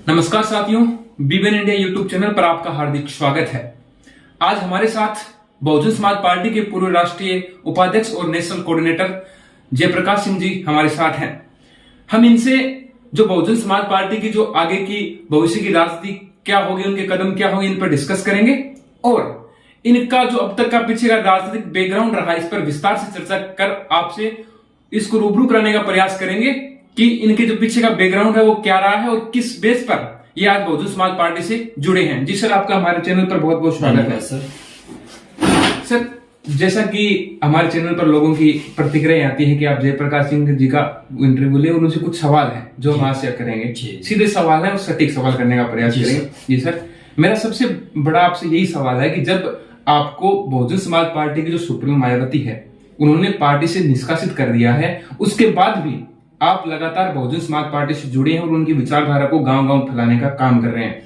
नमस्कार साथियों, BBN India YouTube channel पर आपका हार्दिक स्वागत है। आज हमारे साथ बहुजन समाज पार्टी के पूर्व राष्ट्रीय उपाध्यक्ष और नेशनल कोऑर्डिनेटर जयप्रकाश सिंह जी हमारे साथ हैं। हम इनसे जो बहुजन समाज पार्टी की जो आगे की भविष्य की राजनीति क्या होगी, उनके कदम क्या होंगे, इन पर डिस्कस करेंगे और इनका जो अब तक का पीछे का राजनीतिक बैकग्राउंड रहा, इस पर विस्तार से चर्चा कर आपसे इसको रूबरू कराने का प्रयास करेंगे कि इनके जो पीछे का बैकग्राउंड है वो क्या रहा है और किस बेस पर ये आज बहुजन समाज पार्टी से जुड़े हैं। जी सर, आपका हमारे चैनल पर बहुत बहुत स्वागत है। सर, जैसा कि हमारे चैनल पर लोगों की प्रतिक्रिया आती है कि आप जयप्रकाश सिंह जी का इंटरव्यू ले और उनसे कुछ सवाल है जो हम आज शेयर करेंगे। सीधे सवाल है और सटीक सवाल करने का प्रयास करेंगे। जी सर, मेरा सबसे बड़ा आपसे यही सवाल है कि जब आपको बहुजन समाज पार्टी की जो सुप्रीमो मायावती है उन्होंने पार्टी से निष्कासित कर दिया है, उसके बाद भी आप लगातार बहुजन समाज पार्टी से जुड़े हैं और उनकी विचारधारा को गांव-गांव फैलाने का काम कर रहे हैं,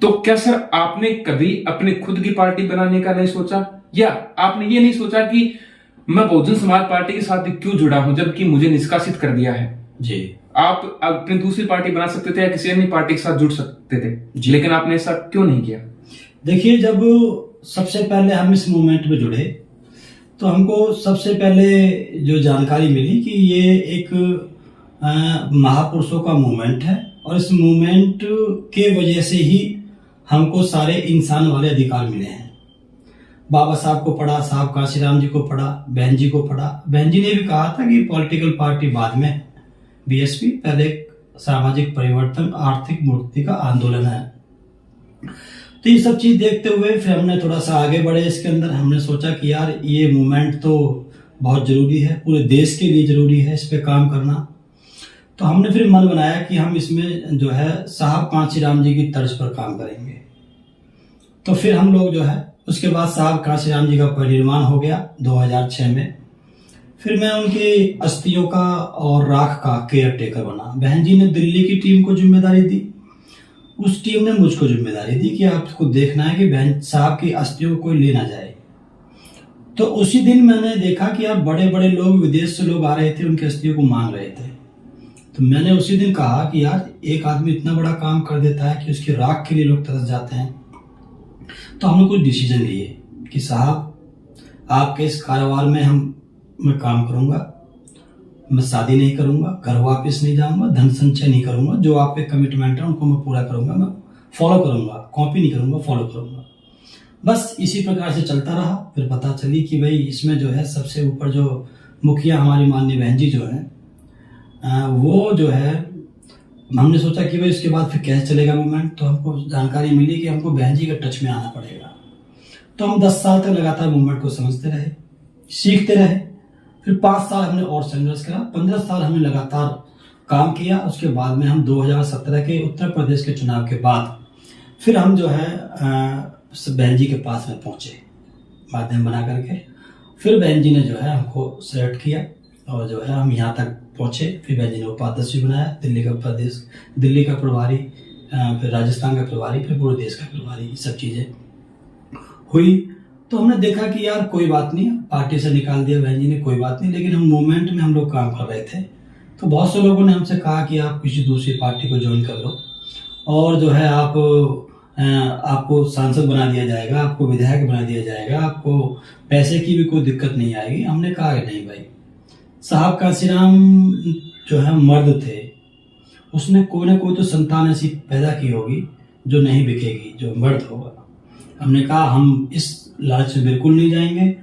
तो क्या सर आपने कभी अपनी खुद की पार्टी बनाने का नहीं सोचा, या आपने ये नहीं सोचा कि मैं बहुजन समाज पार्टी के साथ क्यों जुड़ा हूं जबकि मुझे निष्कासित कर दिया है? जी, आप अपनी दूसरी पार्टी बना सकते थे या किसी अन्य पार्टी के साथ जुड़ सकते थे, लेकिन आपने ऐसा क्यों नहीं किया? देखिए, जब सबसे पहले हम इस मूवमेंट में जुड़े तो हमको सबसे पहले जो जानकारी मिली कि ये एक महापुरुषों का मूवमेंट है और इस मूवमेंट के वजह से ही हमको सारे इंसान वाले अधिकार मिले हैं। बाबा साहब को पढ़ा, साहब काशीराम जी को पढ़ा, बहन जी को पढ़ा। बहन जी ने भी कहा था कि पॉलिटिकल पार्टी बाद में, बीएसपी पहले सामाजिक परिवर्तन, आर्थिक मूर्ति का आंदोलन है। तो ये सब चीज देखते हुए फिर हमने थोड़ा सा आगे बढ़े इसके अंदर। हमने सोचा कि यार ये मूवमेंट तो बहुत जरूरी है, पूरे देश के लिए जरूरी है इस पे काम करना। तो हमने फिर मन बनाया कि हम इसमें जो है साहब कांशीराम जी की तर्ज पर काम करेंगे। तो फिर हम लोग जो है उसके बाद साहब कांशीराम जी का परिनिर्वाण हो गया 2006 में। फिर मैं उनकी अस्थियों का और राख का केयर टेकर बना। बहन जी ने दिल्ली की टीम को जिम्मेदारी दी, उस टीम ने मुझको जिम्मेदारी दी कि आपको देखना है कि बहन साहब की अस्थियों को कोई ले ना जाए। तो उसी दिन मैंने देखा कि यार बड़े बड़े लोग विदेश से लोग आ रहे थे, उनकी अस्थियों को मांग रहे थे। तो मैंने उसी दिन कहा कि यार एक आदमी इतना बड़ा काम कर देता है कि उसकी राख के लिए लोग तरस जाते हैं। तो हमने कुछ डिसीजन लिए कि साहब आपके इस कारोबार में मैं काम करूंगा, मैं शादी नहीं करूंगा, घर वापस नहीं जाऊंगा, धन संचय नहीं करूंगा, जो आपके कमिटमेंट है उनको मैं पूरा करूंगा, मैं फॉलो करूंगा, कॉपी नहीं करूंगा, फॉलो करूंगा। बस इसी प्रकार से चलता रहा। फिर पता चली कि भाई इसमें जो है सबसे ऊपर जो मुखिया हमारी माननीय बहन जी जो है वो जो है, हमने सोचा कि भाई इसके बाद फिर कैसे चलेगा मूवमेंट। तो हमको जानकारी मिली कि हमको बहन जी के टच में आना पड़ेगा। तो हम 10 साल तक लगातार मूवमेंट को समझते रहे, सीखते रहे। फिर 5 साल हमने और संघर्ष करा, 15 साल हमने लगातार काम किया। उसके बाद में हम 2017 के उत्तर प्रदेश के चुनाव के बाद फिर हम जो है बहन जी के पास में पहुंचे माध्यम बना करके। फिर बहन जी ने जो है हमको सेलेक्ट किया और जो है हम यहाँ तक पहुंचे। फिर बहन जी ने उपाध्यक्ष भी बनाया, दिल्ली का प्रभारी, फिर राजस्थान का प्रभारी, फिर पूरे देश का प्रभारी। ये सब चीज़ें हुई। तो हमने देखा कि यार कोई बात नहीं, पार्टी से निकाल दिया बहन जी ने, कोई बात नहीं, लेकिन हम मूवमेंट में हम लोग काम कर रहे थे। तो बहुत से लोगों ने हमसे कहा कि आप किसी दूसरी पार्टी को ज्वाइन कर लो और जो है आपको सांसद बना दिया जाएगा, आपको विधायक बना दिया जाएगा, आपको पैसे की भी कोई दिक्कत नहीं आएगी। हमने कहा नहीं भाई, साहब काशीराम जो है मर्द थे, उसने कोई ना कोई तो संतान ऐसी पैदा की होगी जो नहीं बिकेगी, जो मर्द होगा। हमने कहा हम इस लालच में बिल्कुल नहीं जाएंगे।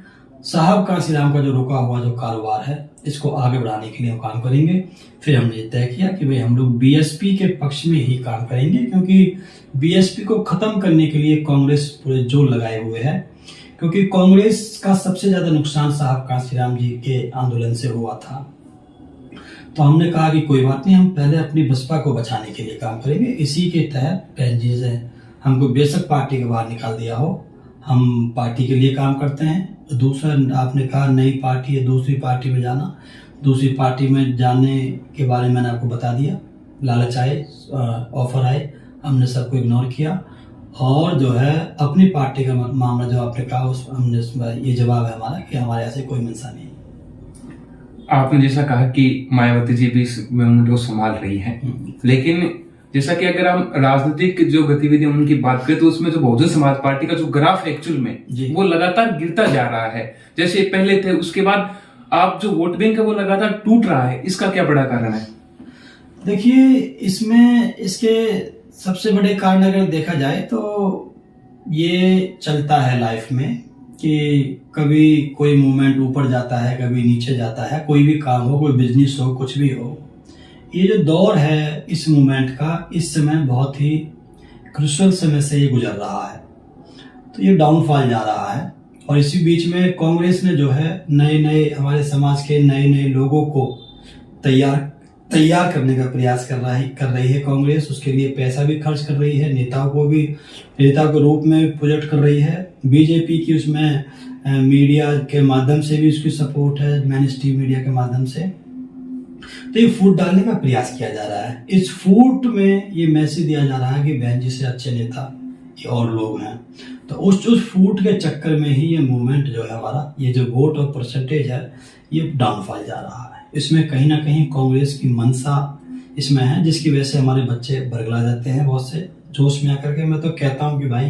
साहब काशीराम का जो रुका हुआ जो कारोबार है इसको आगे बढ़ाने के लिए हम काम करेंगे। फिर हमने तय किया कि भाई हम लोग बीएसपी के पक्ष में ही काम करेंगे, क्योंकि बीएसपी को खत्म करने के लिए कांग्रेस पूरे जोर लगाए हुए है। क्योंकि कांग्रेस का सबसे ज्यादा नुकसान साहब काशीराम जी के आंदोलन से हुआ था। तो हमने कहा कि कोई बात नहीं, हम पहले अपनी बसपा को बचाने के लिए काम करेंगे। इसी के तहत बहन जी से हमको बेशक पार्टी के बाहर निकाल दिया हो, हम पार्टी के लिए काम करते हैं। दूसरा आपने कहा नई पार्टी है, दूसरी पार्टी में जाना। दूसरी पार्टी में जाने के बारे में मैंने आपको बता दिया। लालच आए, ऑफर आए, हमने सबको इग्नोर किया और जो है अपनी पार्टी का मामला जो आपने कहा उस हमने ये जवाब है हमारा कि हमारे ऐसे कोई मंशा नहीं। आपने जैसा कहा कि मायावती जी भी इस मूवमेंट को संभाल रही है, लेकिन जैसा कि अगर हम राजनीतिक जो गतिविधियां उनकी बात करें तो उसमें जो बहुजन समाज पार्टी का जो ग्राफ एक्चुअल में वो लगातार गिरता जा रहा है। जैसे पहले थे, उसके बाद आप जो वोट बैंक है वो लगातार टूट रहा है। इसका क्या बड़ा कारण है? देखिए, इसमें इसके सबसे बड़े कारण अगर देखा जाए तो ये चलता है लाइफ में कि कभी कोई मूवमेंट ऊपर जाता है, कभी नीचे जाता है। कोई भी काम हो, कोई बिजनेस हो, कुछ भी हो, ये जो दौर है इस मूवमेंट का, इस समय बहुत ही क्रूशियल समय से ये गुजर रहा है। तो ये डाउनफॉल जा रहा है। और इसी बीच में कांग्रेस ने जो है नए हमारे समाज के नए लोगों को तैयार करने का प्रयास कर रही है कांग्रेस। उसके लिए पैसा भी खर्च कर रही है, नेताओं को भी नेता के रूप में प्रोजेक्ट कर रही है। बीजेपी की उसमें मीडिया के माध्यम से भी उसकी सपोर्ट है, मेन स्ट्रीम मीडिया के माध्यम से। तो ये फूट डालने का प्रयास किया जा रहा है। इस फूट में ये मैसेज दिया जा रहा है कि बहन जी से अच्छे नेता ये और लोग हैं। तो उस फूट के चक्कर में ही ये मूवमेंट जो है हमारा, ये जो वोट और परसेंटेज है, ये डाउनफॉल जा रहा है। इसमें कहीं ना कहीं कांग्रेस की मंशा इसमें है, जिसकी वजह से हमारे बच्चे बरगला जाते हैं बहुत से जोश में आकर के। मैं तो कहता हूँ कि भाई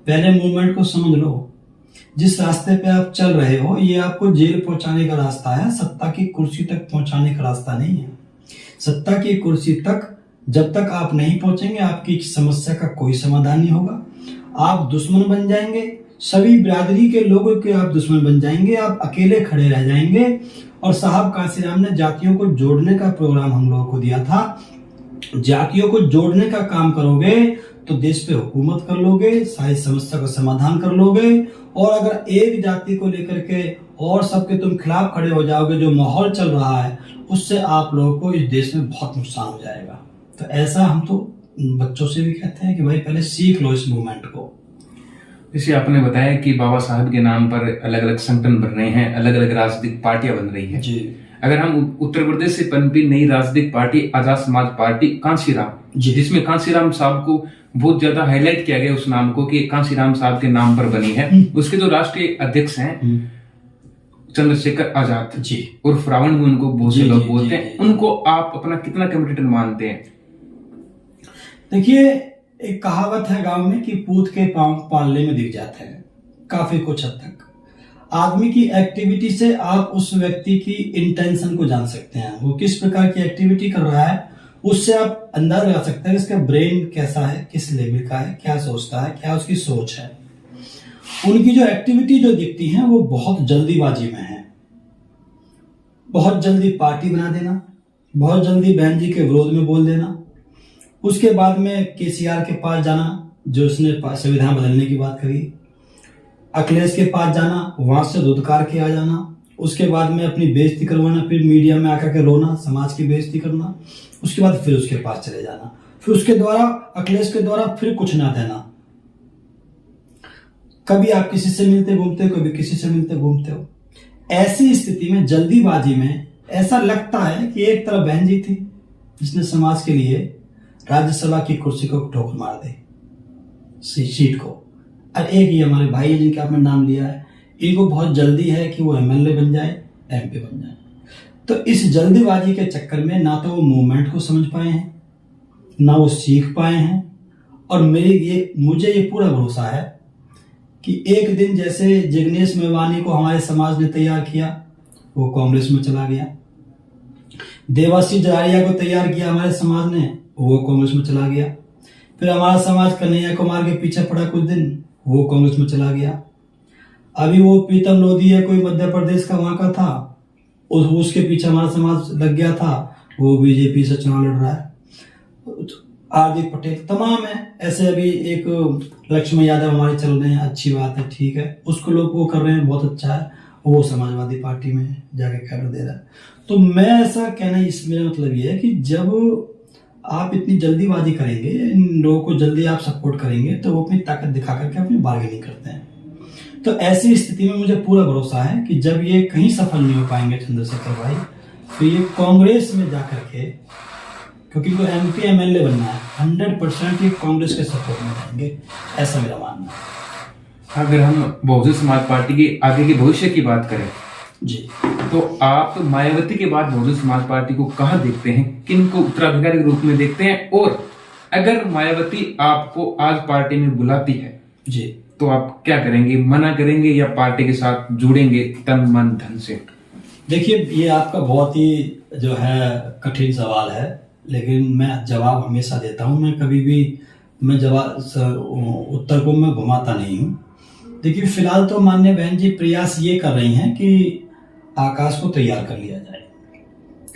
पहले मूवमेंट को समझ लो। जिस रास्ते पे आप चल रहे हो ये आपको जेल पहुंचाने का रास्ता है, सत्ता की कुर्सी तक पहुंचाने का रास्ता नहीं है। सत्ता की कुर्सी तक जब तक आप नहीं पहुंचेंगे आपकी समस्या का कोई समाधान नहीं होगा। आप दुश्मन बन जाएंगे, सभी बिरादरी के लोगों के आप दुश्मन बन जाएंगे, आप अकेले खड़े रह जाएंगे। और साहब कांसीराम ने जातियों को जोड़ने का प्रोग्राम हम लोगों को दिया था। जातियों को जोड़ने का काम करोगे तो देश पे हुकूमत कर लोगे, सारी समस्या का समाधान कर लोगे। और अगर एक जाति को लेकर के और सबके तुम खिलाफ खड़े हो जाओगे, जो माहौल चल रहा है उससे आप लोगों को इस देश में बहुत नुकसान हो जाएगा। तो ऐसा हम तो बच्चों से भी कहते हैं कि भाई पहले सीख लो इस मूवमेंट को। जैसे आपने बताया कि बाबा साहब के नाम पर अलग अलग संगठन बन रहे हैं, अलग अलग राजनीतिक पार्टियां बन रही हैं। जी। अगर हम उत्तर प्रदेश से पनपी नई राजनीतिक पार्टी आजाद समाज पार्टी कांसीराम, जिसमें कांसीराम साहब को बहुत ज्यादा हाईलाइट किया गया उस नाम को कि कांसीराम साहब के नाम पर बनी है। उसके जो राष्ट्रीय अध्यक्ष हैं चंद्रशेखर आजाद जी, उर्फ रावण भी उनको बहुत से लोग बोलते हैं, उनको आप अपना कितना कमिटेड मानते हैं? देखिए, एक कहावत है गांव में कि पूत के पांव पालने में दिख जाते हैं। काफी कुछ हद तक आदमी की एक्टिविटी से आप उस व्यक्ति की इंटेंशन को जान सकते हैं, वो किस प्रकार की एक्टिविटी कर रहा है। उससे आप अंदाजा लगा सकते हैं कि इसका ब्रेन कैसा है, किस लेवल का है, क्या सोचता है, क्या उसकी सोच है। उनकी जो एक्टिविटी जो दिखती है वो बहुत जल्दीबाजी में है। बहुत जल्दी पार्टी बना देना, बहुत जल्दी बहन जी के विरोध में बोल देना, उसके बाद में केसीआर के पास जाना जो उसने संविधान बदलने की बात करी, अखिलेश के पास जाना, वहां से धुतकार के आ जाना, उसके बाद में अपनी बेइज्जती करवाना, फिर मीडिया में आकर के रोना, समाज की बेइज्जती करना, उसके बाद फिर उसके पास चले जाना, फिर उसके द्वारा अखिलेश के द्वारा फिर कुछ ना देना। कभी आप किसी से मिलते घूमते हो, कभी किसी से मिलते घूमते हो। ऐसी स्थिति में जल्दीबाजी में ऐसा लगता है कि एक तरफ बहन जी थी जिसने समाज के लिए राज्यसभा की कुर्सी को ठोकर मार दे, सीट को, और एक ही हमारे भाई है जिनके आपने नाम लिया है, इनको बहुत जल्दी है कि वो एमएलए बन जाए, एमपी बन जाए। तो इस जल्दीबाजी के चक्कर में ना तो वो मूवमेंट को समझ पाए हैं, ना वो सीख पाए हैं। और मुझे ये पूरा भरोसा है कि एक दिन जैसे जिग्नेश मेवानी को हमारे समाज ने तैयार किया, वो कांग्रेस में चला गया। देवासी जरारिया को तैयार किया हमारे समाज ने, वो कांग्रेस में चला गया। फिर हमारा समाज कन्हैया कुमार के पीछे पड़ा कुछ दिन, वो कांग्रेस में चला गया। अभी वो प्रीतम लोधी है, कोई मध्य प्रदेश का वहां का था, उसके पीछे हमारा समाज लग गया था, वो बीजेपी से चुनाव लड़ रहा है। हार्दिक पटेल, तमाम है ऐसे। अभी एक लक्ष्मण यादव हमारे चल रहे हैं, अच्छी बात है, ठीक है, उसको लोग वो कर रहे हैं, बहुत अच्छा है, वो समाजवादी पार्टी में जाके कैडर दे रहा है। तो मैं ऐसा कहना, इसमें मतलब ये है कि जब आप इतनी जल्दीबाजी करेंगे, इन लोगों को जल्दी आप सपोर्ट करेंगे, तो वो अपनी ताकत दिखा करके अपनी बार्गेनिंग करते हैं। तो ऐसी स्थिति में मुझे पूरा भरोसा है कि जब ये कहीं सफल नहीं हो पाएंगे चंद्रशेखर भाई, तो ये कांग्रेस में जाकर के, क्योंकि वो एमपी एमएलए बनना है, 100% ये कांग्रेस के सपोर्ट में रहेंगे, ऐसा मेरा मानना है। अगर हम बहुजन समाज पार्टी के आगे के भविष्य की बात करें जी, तो आप मायावती के बाद बहुजन समाज पार्टी को कहाँ देखते हैं, किन को उत्तराधिकारी के रूप में देखते हैं, और अगर मायावती आपको आज पार्टी में बुलाती है जी, तो आप क्या करेंगे? मना करेंगे या पार्टी के साथ जुड़ेंगे तन मन धन से? देखिए ये आपका बहुत ही जो है कठिन सवाल है, लेकिन मैं जवाब हमेशा देता हूँ। मैं कभी भी उत्तर को मैं घुमाता नहीं हूँ। देखिए फिलहाल तो माननीय बहन जी प्रयास ये कर रही हैं कि आकाश को तैयार कर लिया जाए,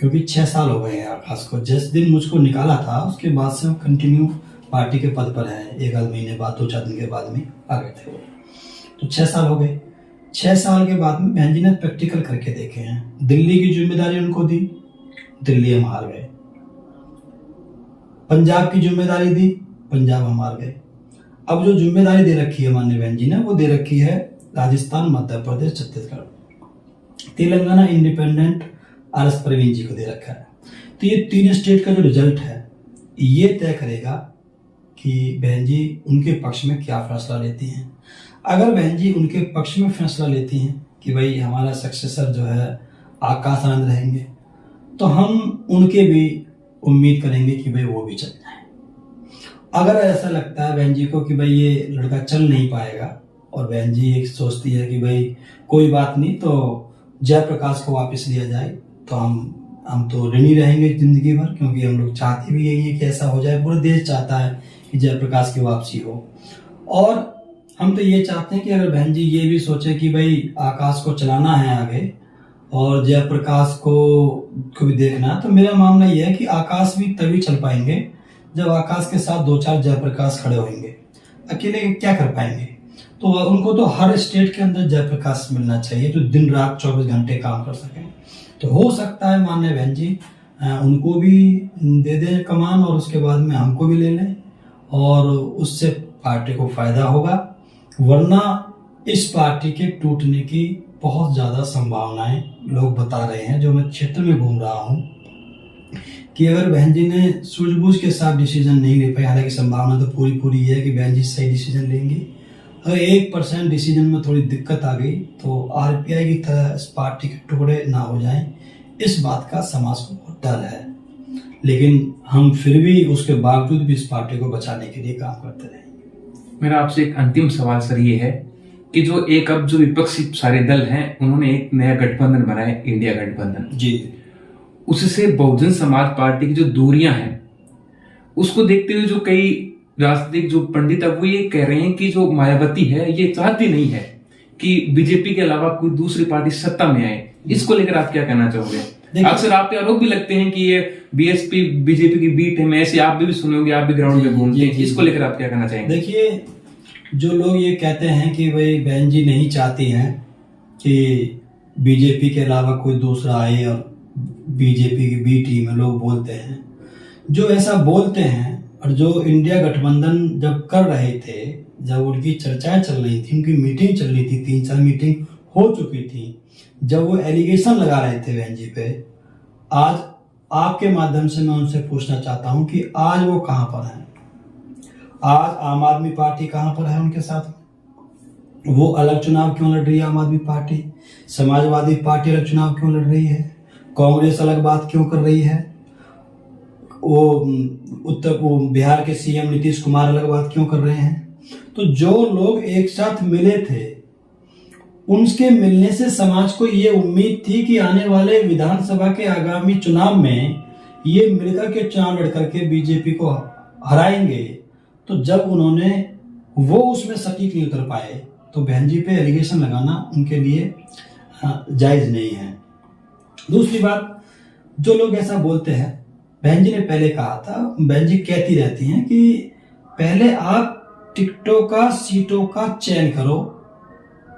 क्योंकि 6 साल हो गए हैं आकाश को। जिस दिन मुझको निकाला था उसके बाद से वो कंटिन्यू पार्टी के पद पर है। 1 महीने बाद 2-4 दिन के बाद में आ गए थे वो, तो 6 साल हो गए। 6 साल के बाद में बहन जी ने प्रैक्टिकल करके देखे हैं। दिल्ली की जिम्मेदारी उनको दी, दिल्ली हम हार गए। पंजाब की जिम्मेदारी दी, पंजाब हम हार गए। अब जो जिम्मेदारी दे रखी है माननीय बहन जी ने, वो दे रखी है राजस्थान, मध्य प्रदेश, छत्तीसगढ़, तेलंगाना इंडिपेंडेंट RS प्रवीण जी को दे रखा है। तो ये 3 स्टेट का जो रिजल्ट है ये तय करेगा कि बहन जी उनके पक्ष में क्या फैसला लेती हैं। अगर बहन जी उनके पक्ष में फैसला लेती हैं कि भाई हमारा सक्सेसर जो है आकाश आनंद रहेंगे, तो हम उनके भी उम्मीद करेंगे कि भाई वो भी चल जाए। अगर ऐसा लगता है बहन जी को कि भाई ये लड़का चल नहीं पाएगा और बहन जी एक सोचती है कि भाई कोई बात नहीं, तो जयप्रकाश को वापस लिया जाए, तो हम तो ऋणी रहेंगे जिंदगी भर, क्योंकि हम लोग चाहते भी यही है कि ऐसा हो जाए। पूरा देश चाहता है कि जयप्रकाश की वापसी हो, और हम तो ये चाहते हैं कि अगर बहन जी ये भी सोचे कि भाई आकाश को चलाना है आगे और जयप्रकाश को भी देखना, तो मेरा मानना ये है कि आकाश भी तभी चल पाएंगे जब आकाश के साथ 2-4 जयप्रकाश खड़े होंगे। अकेले क्या कर पाएंगे? तो उनको तो हर स्टेट के अंदर जयप्रकाश मिलना चाहिए जो दिन रात 24 घंटे काम कर सकें। तो हो सकता है माननीय बहन जी उनको भी दे दें कमान, और उसके बाद में हमको भी ले लें, और उससे पार्टी को फायदा होगा। वरना इस पार्टी के टूटने की बहुत ज़्यादा संभावनाएं लोग बता रहे हैं, जो मैं क्षेत्र में घूम रहा हूँ, कि अगर बहन जी ने सूझबूझ के साथ डिसीजन नहीं ले पाई, हालांकि संभावना तो पूरी है कि बहन जी सही डिसीजन लेंगी। अगर 1% डिसीजन में थोड़ी दिक्कत आ गई तो RPI की तरह इस पार्टी के टुकड़े ना हो जाएं, इस बात का समाज को बहुत डर है। लेकिन हम फिर भी उसके बावजूद भी इस पार्टी को बचाने के लिए काम करते रहेंगे। मेरा आपसे एक अंतिम सवाल सर ये है कि जो विपक्षी सारे दल हैं उन्होंने एक नया गठबंधन बनाया है, इंडिया गठबंधन जी, उससे बहुजन समाज पार्टी की जो दूरियां हैं उसको देखते हुए जो कई राजनीतिक जो पंडित अब वो ये कह रहे हैं कि जो मायावती है ये चाहती नहीं है कि बीजेपी के अलावा कोई दूसरी पार्टी सत्ता में आए। इसको लेकर आप क्या कहना चाहोगे? अक्सर आप पे आरोप भी लगते हैं कि ये BSP बीजेपी की बीट है, मैं ऐसे आप भी सुने होंगे, आप भी ग्राउंड में घूमते हैं, इसको लेकर आप क्या कहना चाहेंगे? देखिए जो लोग ये कहते हैं कि भाई बहन जी नहीं चाहती हैं कि बीजेपी के अलावा कोई दूसरा आए और बीजेपी की बी टीम में, लोग बोलते हैं, जो ऐसा बोलते हैं और जो इंडिया गठबंधन जब कर रहे थे, जब उनकी चर्चाएं चल रही थी, उनकी मीटिंग चल रही थी, 3-4 मीटिंग हो चुकी थी, जब वो एलिगेशन लगा रहे थे बहन जी पे, आज आपके माध्यम से मैं उनसे पूछना चाहता हूं कि आज वो कहां पर हैं? आज आम आदमी पार्टी कहां पर है उनके साथ? वो अलग चुनाव क्यों लड़ रही है? आम आदमी पार्टी, समाजवादी पार्टी अलग चुनाव क्यों लड़ रही है? कांग्रेस अलग बात क्यों कर रही है? वो बिहार के CM नीतीश कुमार अलग बात क्यों कर रहे हैं? तो जो लोग एक साथ मिले थे, उनके मिलने से समाज को ये उम्मीद थी कि आने वाले विधानसभा के आगामी चुनाव में ये मिलकर के चुनाव लड़कर के बीजेपी को हराएंगे। तो जब उन्होंने वो उसमें सटीक नहीं उतर पाए, तो बहन जी पे एलिगेशन लगाना उनके लिए जायज नहीं है। दूसरी बात, जो लोग ऐसा बोलते हैं, बहन जी ने पहले कहा था, बहन जी कहती रहती हैं कि पहले आप टिकटों का, सीटों का चयन करो,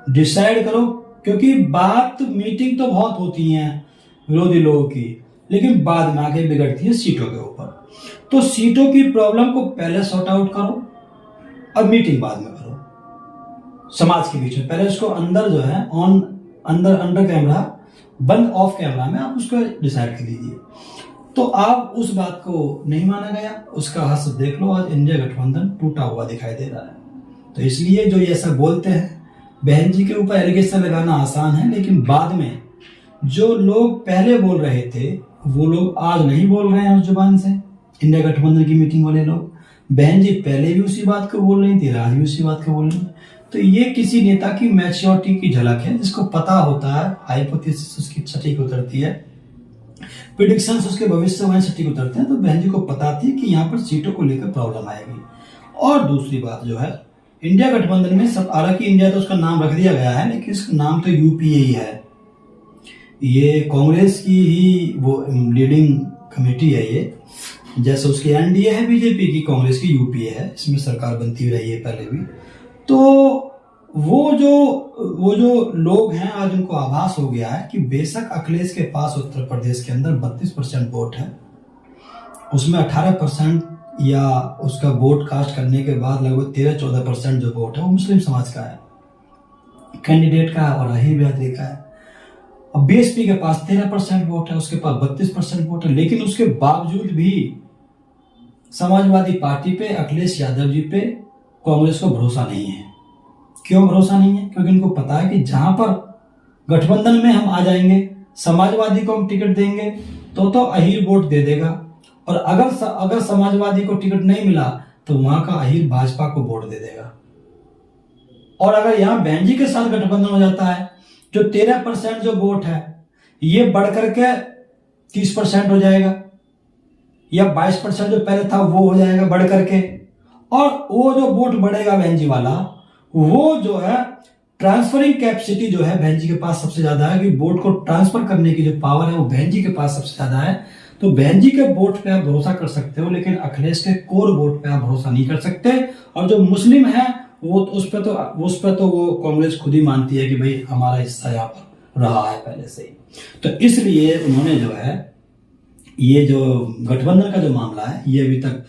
डिसाइड करो, क्योंकि बात मीटिंग तो बहुत होती है विरोधी लोगों की, लेकिन बाद में आके बिगड़ती है सीटों के ऊपर। तो सीटों की प्रॉब्लम को पहले सॉर्ट आउट करो और मीटिंग बाद में करो समाज के बीच में। पहले उसको अंदर जो है अंडर कैमरा, बंद ऑफ कैमरा में आप उसको डिसाइड कर लीजिए। तो आप उस बात को नहीं माना गया, उसका हस देख लो, आज इंडिया गठबंधन टूटा हुआ दिखाई दे रहा है। तो इसलिए जो ये ऐसा बोलते हैं, बहन जी के ऊपर एलिगेशन लगाना आसान है, लेकिन बाद में जो लोग पहले बोल रहे थे वो लोग आज नहीं बोल रहे हैं उस जुबान से। इंडिया गठबंधन की मीटिंग वाले लोग बहन जी पहले भी उसी बात को बोल रही थी, आज भी उसी बात को बोल रही है। तो ये किसी नेता की मैच्योरिटी की झलक है, जिसको पता होता है, हाइपोथेसिस उसकी सटीक उतरती है, प्रिडिक्शंस उसके भविष्यवाणी सटीक उतरते हैं। तो बहन जी को पता थी कि यहाँ पर सीटों को लेकर प्रॉब्लम आएगी। और दूसरी बात जो है, इंडिया गठबंधन में सब, हालांकि इंडिया तो उसका नाम रख दिया गया है, लेकिन इसका नाम तो यूपीए ही है। ये कांग्रेस की ही वो लीडिंग कमेटी है ये, जैसे उसकी एनडीए है बीजेपी की, कांग्रेस की यूपीए है, इसमें सरकार बनती रही है पहले भी। तो वो जो लोग हैं, आज उनको आभास हो गया है कि बेशक अखिलेश के पास उत्तर प्रदेश के अंदर 32% वोट है, उसमें 18% या उसका वोट कास्ट करने के बाद लगभग 13-14% जो वोट है वो मुस्लिम समाज का है, कैंडिडेट का और अहीर बिरादरी का है। अब बीएसपी के पास 13% वोट है, उसके पास 32% वोट है, लेकिन उसके बावजूद भी समाजवादी पार्टी पे, अखिलेश यादव जी पे कांग्रेस को भरोसा नहीं है। क्यों भरोसा नहीं है? क्योंकि उनको पता है कि जहां पर गठबंधन में हम आ जाएंगे, समाजवादी को हम टिकट देंगे तो अहीर वोट दे देगा, और अगर समाजवादी को टिकट नहीं मिला तो वहां का अहीर भाजपा को वोट दे देगा। और अगर यहाँ बहन जी के साथ गठबंधन हो जाता है, जो 13% जो वोट है ये बढ़कर के 30% हो जाएगा, या 22% जो पहले था वो हो जाएगा बढ़ करके। और वो जो वोट बढ़ेगा बहन जी वाला, वो जो है ट्रांसफरिंग कैपेसिटी जो है बहन जी के पास सबसे ज्यादा है, कि वोट को ट्रांसफर करने की जो पावर है वो बहन जी के पास सबसे ज्यादा है। तो बहन जी के वोट पे आप भरोसा कर सकते हो, लेकिन अखिलेश के कोर वोट पे आप भरोसा नहीं कर सकते। और जो मुस्लिम है वो उस पर तो वो कांग्रेस खुद ही मानती है कि भाई हमारा हिस्सा यहाँ पर रहा है पहले से ही। तो इसलिए उन्होंने जो है ये जो गठबंधन का जो मामला है ये अभी तक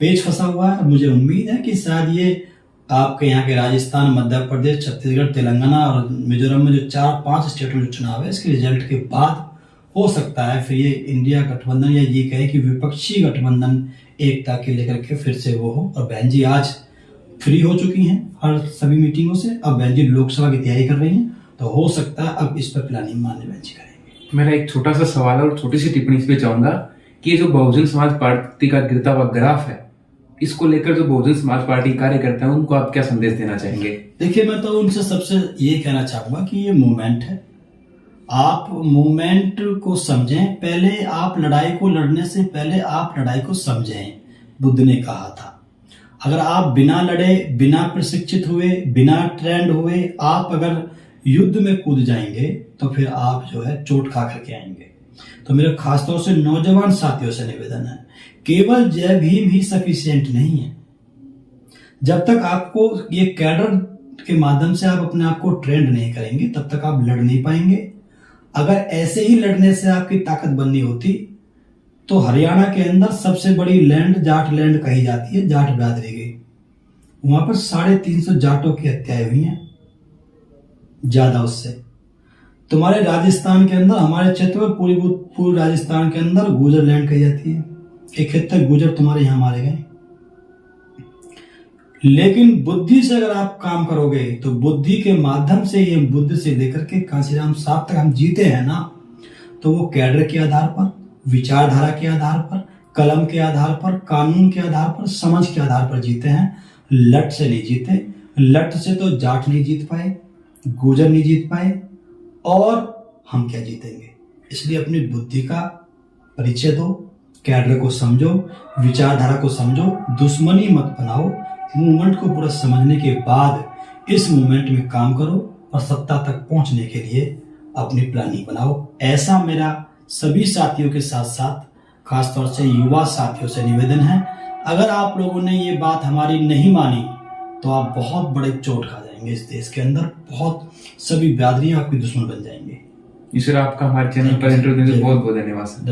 पेच फंसा हुआ है। मुझे उम्मीद है कि शायद ये आपके यहाँ के राजस्थान, मध्य प्रदेश, छत्तीसगढ़, तेलंगाना और मिजोरम में जो 4-5 स्टेट में जो चुनाव है, इसके रिजल्ट के बाद हो सकता है फिर ये इंडिया गठबंधन, या ये कहे कि विपक्षी गठबंधन एकता के लेकर के फिर से वो हो। और बहन जी आज फ्री हो चुकी हैं हर सभी मीटिंगों से, अब बहन जी लोकसभा की तैयारी कर रही हैं, तो हो सकता है अब इस पर प्लानिंग माननीय बहन जी करेंगे। मेरा एक छोटा सा सवाल और छोटी सी टिप्पणी इस पे चाहूंगा कि ये जो बहुजन समाज पार्टी का गिरता हुआ ग्राफ है, इसको लेकर जो बहुजन समाज पार्टी कार्यकर्ता हैं उनको आप क्या संदेश देना चाहेंगे? देखिए, मैं तो उनसे सबसे ये कहना चाहूंगा कि ये मूवमेंट है, आप मूवमेंट को समझें। पहले आप लड़ाई को लड़ने से पहले आप लड़ाई को समझें। बुद्ध ने कहा था, अगर आप बिना लड़े, बिना प्रशिक्षित हुए, बिना ट्रेंड हुए आप अगर युद्ध में कूद जाएंगे तो फिर आप जो है चोट खा करके आएंगे। तो मेरे खासतौर से नौजवान साथियों से निवेदन है, केवल जय भीम ही सफिशिएंट नहीं है। जब तक आपको ये कैडर के माध्यम से आप अपने आप को ट्रेंड नहीं करेंगे तब तक आप लड़ नहीं पाएंगे। अगर ऐसे ही लड़ने से आपकी ताकत बननी होती तो हरियाणा के अंदर सबसे बड़ी लैंड जाट लैंड कही जाती है, जाट बिरादरी की, वहां पर 350 जाटों की हत्याएं हुई हैं, ज्यादा उससे। तुम्हारे राजस्थान के अंदर, हमारे क्षेत्र में पूरी राजस्थान के अंदर गुजर लैंड कही जाती है, एक हद तक गुजर तुम्हारे यहां मारे गए। लेकिन बुद्धि से अगर आप काम करोगे तो बुद्धि के माध्यम से, ये बुद्ध से लेकर के कांशीराम साहब तक हम जीते हैं ना, तो वो कैडर के आधार पर, विचारधारा के आधार पर, कलम के आधार पर, कानून के आधार पर, समझ के आधार पर जीते हैं। लट से नहीं जीते। लट से तो जाट नहीं जीत पाए, गुजर नहीं जीत पाए, और हम क्या जीतेंगे। इसलिए अपनी बुद्धि का परिचय दो, कैडर को समझो, विचारधारा को समझो, दुश्मनी मत बनाओ। मूवमेंट को पूरा समझने के बाद इस मूवमेंट में काम करो और सत्ता तक पहुंचने के लिए अपनी प्लानिंग बनाओ। ऐसा मेरा सभी साथियों के साथ साथ खासतौर से युवा साथियों से निवेदन है। अगर आप लोगों ने ये बात हमारी नहीं मानी तो आप बहुत बड़े चोट खा जाएंगे इस देश के अंदर, बहुत सभी बिरादरियां आपकी दुश्मन बन जाएंगे। ईश्वर आपका हमारे चैनल पर इंटरव्यू देने बहुत बहुत धन्यवाद।